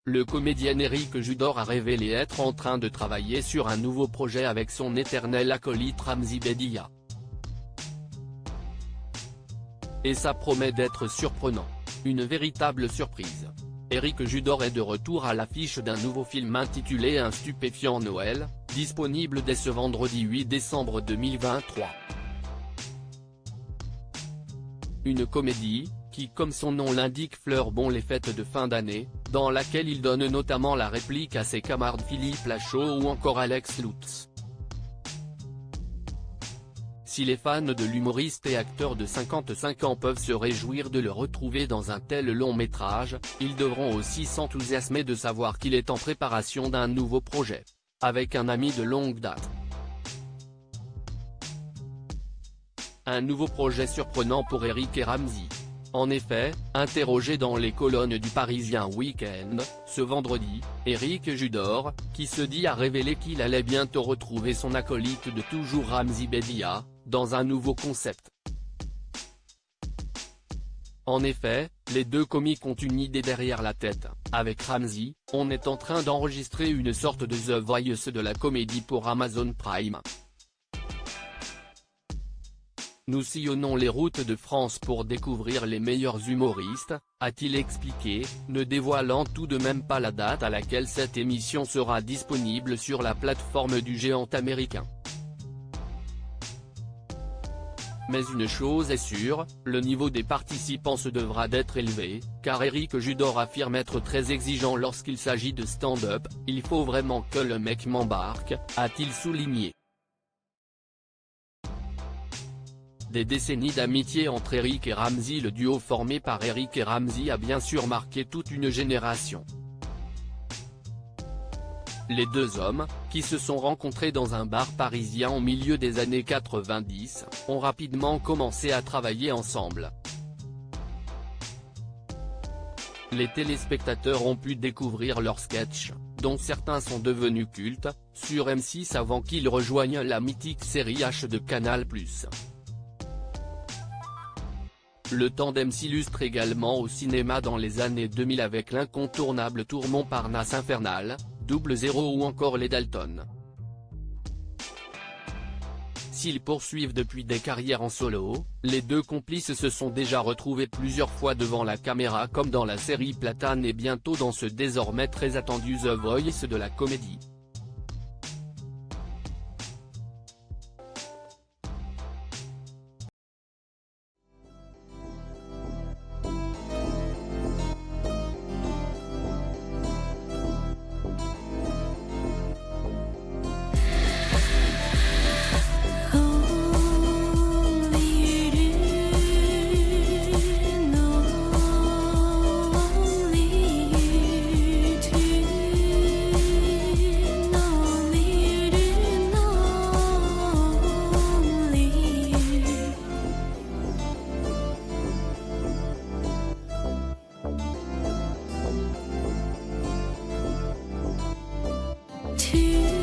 le comédien Eric Judor a révélé être en train de travailler sur un nouveau projet avec son éternel acolyte Ramzy Bedia. Et ça promet d'être surprenant. Une véritable surprise. Eric Judor est de retour à l'affiche d'un nouveau film intitulé Un stupéfiant Noël, disponible dès ce vendredi 8 décembre 2023. Une comédie, qui comme son nom l'indique fleure bon les fêtes de fin d'année, dans laquelle il donne notamment la réplique à ses camarades Philippe Lachaud ou encore Alex Lutz. Si les fans de l'humoriste et acteur de 55 ans peuvent se réjouir de le retrouver dans un tel long métrage, ils devront aussi s'enthousiasmer de savoir qu'il est en préparation d'un nouveau projet. Avec un ami de longue date. Un nouveau projet surprenant pour Eric et Ramzy. En effet, interrogé dans les colonnes du Parisien Week-end, ce vendredi, Eric Judor, qui se dit a révélé qu'il allait bientôt retrouver son acolyte de toujours Ramzy Bedia, dans un nouveau concept. En effet, les deux comiques ont une idée derrière la tête. Avec Ramzy, on est en train d'enregistrer une sorte de The Voice de la comédie pour Amazon Prime. Nous sillonnons les routes de France pour découvrir les meilleurs humoristes, a-t-il expliqué, ne dévoilant tout de même pas la date à laquelle cette émission sera disponible sur la plateforme du géant américain. Mais une chose est sûre, le niveau des participants se devra d'être élevé, car Eric Judor affirme être très exigeant lorsqu'il s'agit de stand-up, il faut vraiment que le mec m'embarque, a-t-il souligné. Des décennies d'amitié entre Eric et Ramzy. Le duo formé par Eric et Ramzy a bien sûr marqué toute une génération. Les deux hommes, qui se sont rencontrés dans un bar parisien au milieu des années 90, ont rapidement commencé à travailler ensemble. Les téléspectateurs ont pu découvrir leurs sketchs, dont certains sont devenus cultes, sur M6 avant qu'ils rejoignent la mythique série H de Canal+. Le tandem s'illustre également au cinéma dans les années 2000 avec l'incontournable Tour Montparnasse Infernal, 00 ou encore Les Dalton. S'ils poursuivent depuis des carrières en solo, les deux complices se sont déjà retrouvés plusieurs fois devant la caméra comme dans la série Platane et bientôt dans ce désormais très attendu The Voice de la comédie. To